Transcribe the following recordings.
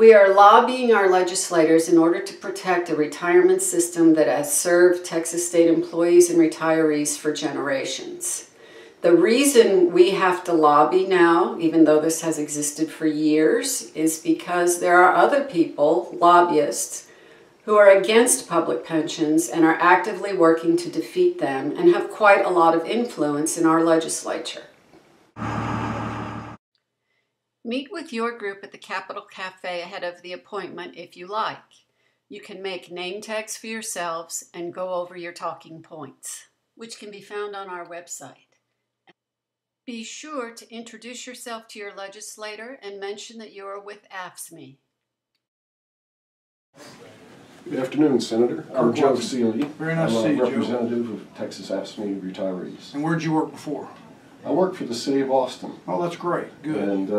We are lobbying our legislators in order to protect a retirement system that has served Texas state employees and retirees for generations. The reason we have to lobby now, even though this has existed for years, is because there are other people, lobbyists, who are against public pensions and are actively working to defeat them and have quite a lot of influence in our legislature. Meet with your group at the Capitol Cafe ahead of the appointment if you like. You can make name tags for yourselves and go over your talking points, which can be found on our website. Be sure to introduce yourself to your legislator and mention that you are with AFSCME. Good afternoon, Senator. I'm Joe Seeley. Very nice to see you, Joe. I'm a representative of Texas AFSCME retirees. And where did you work before? I work for the city of Austin. Oh, that's great. Good. And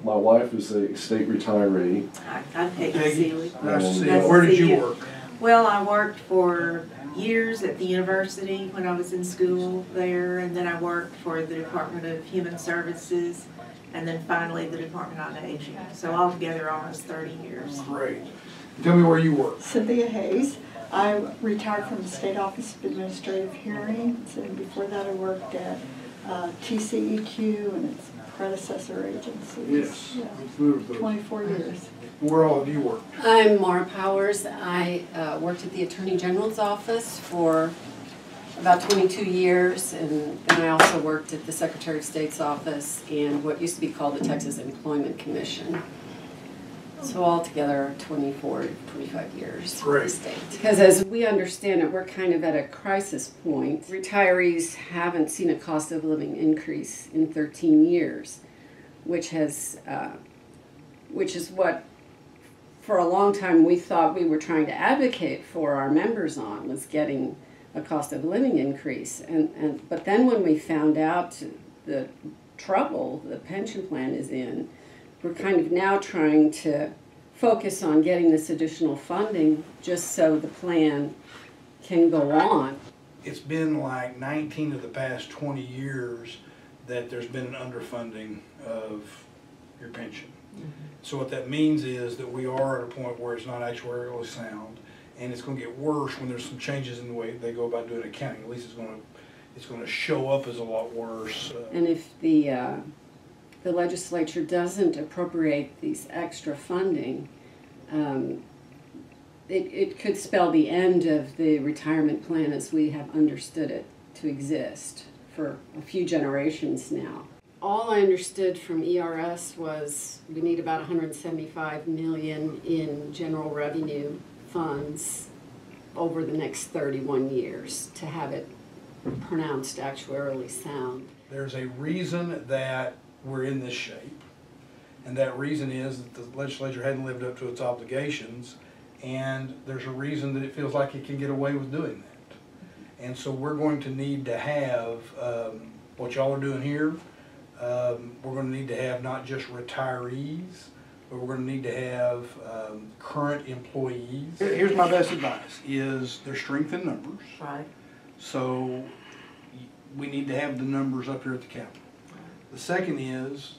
my wife is a state retiree. I'm Peggy Seeley. Nice to see you. Where did you work? Well, I worked for years at the university when I was in school there, and then I worked for the Department of Human Services, and then finally the Department on Aging. So altogether almost 30 years. Great. Tell me where you work. Cynthia Hayes. I retired from the State Office of Administrative Hearings, and before that I worked at TCEQ and its predecessor agencies. Yes. Yeah. 24 years. Where all have you worked? I'm Maura Powers. I worked at the Attorney General's office for about 22 years, and then I also worked at the Secretary of State's office and what used to be called the Texas Employment Commission. So altogether 24 to 25 years for the state. Because as we understand it, we're kind of at a crisis point. Retirees haven't seen a cost of living increase in 13 years, which is what for a long time we thought we were trying to advocate for our members on, was getting a cost of living increase. But then when we found out the trouble the pension plan is in, we're kind of now trying to focus on getting this additional funding just so the plan can go on. It's been like 19 of the past 20 years that there's been an underfunding of your pension. So what that means is that we are at a point where it's not actuarially sound, and it's going to get worse when there's some changes in the way they go about doing accounting. At least it's going to show up as a lot worse. And if the legislature doesn't appropriate these extra funding, it could spell the end of the retirement plan as we have understood it to exist for a few generations now. All I understood from ERS was we need about $175 million in general revenue funds over the next 31 years to have it pronounced actuarially sound. There's a reason that we're in this shape, and that reason is that the legislature hadn't lived up to its obligations, and there's a reason that it feels like it can get away with doing that. And so we're going to need to have what y'all are doing here. We're going to need to have not just retirees, but we're going to need to have current employees. Here's my best advice, is there's strength in numbers. Right. So we need to have the numbers up here at the Capitol. The second is,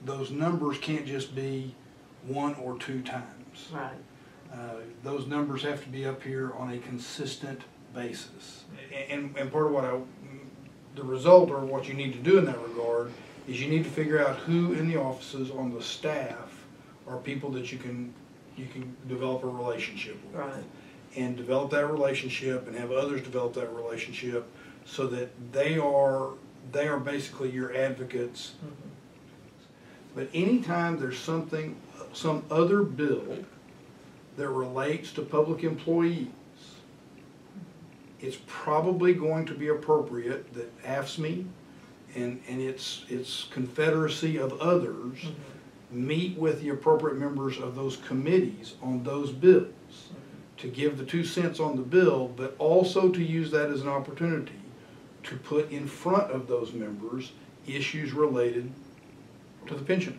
those numbers can't just be 1 or 2 times. Right. Those numbers have to be up here on a consistent basis. And part of the result, or what you need to do in that regard, is you need to figure out who in the offices on the staff are people that you can develop a relationship with. Right. And develop that relationship and have others develop that relationship so that they are basically your advocates. But anytime there's some other bill that relates to public employees, it's probably going to be appropriate that AFSCME and its confederacy of others meet with the appropriate members of those committees on those bills to give the 2 cents on the bill, but also to use that as an opportunity to put in front of those members issues related to the pension.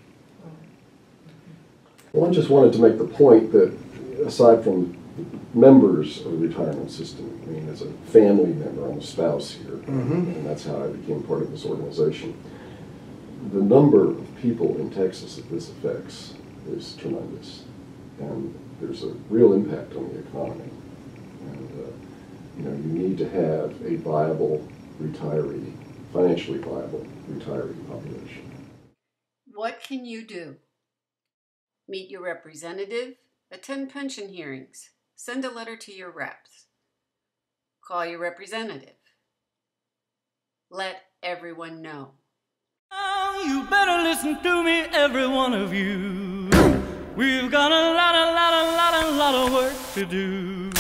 Well, I just wanted to make the point that aside from members of the retirement system, I mean, as a family member, I'm a spouse here, and that's how I became part of this organization. The number of people in Texas that this affects is tremendous. and there's a real impact on the economy. And you need to have a viable retiree, financially viable retiree population. What can you do? Meet your representative, attend pension hearings, send a letter to your reps, call your representative. Let everyone know. Oh, you better listen to me, every one of you. We've got a lot of work to do.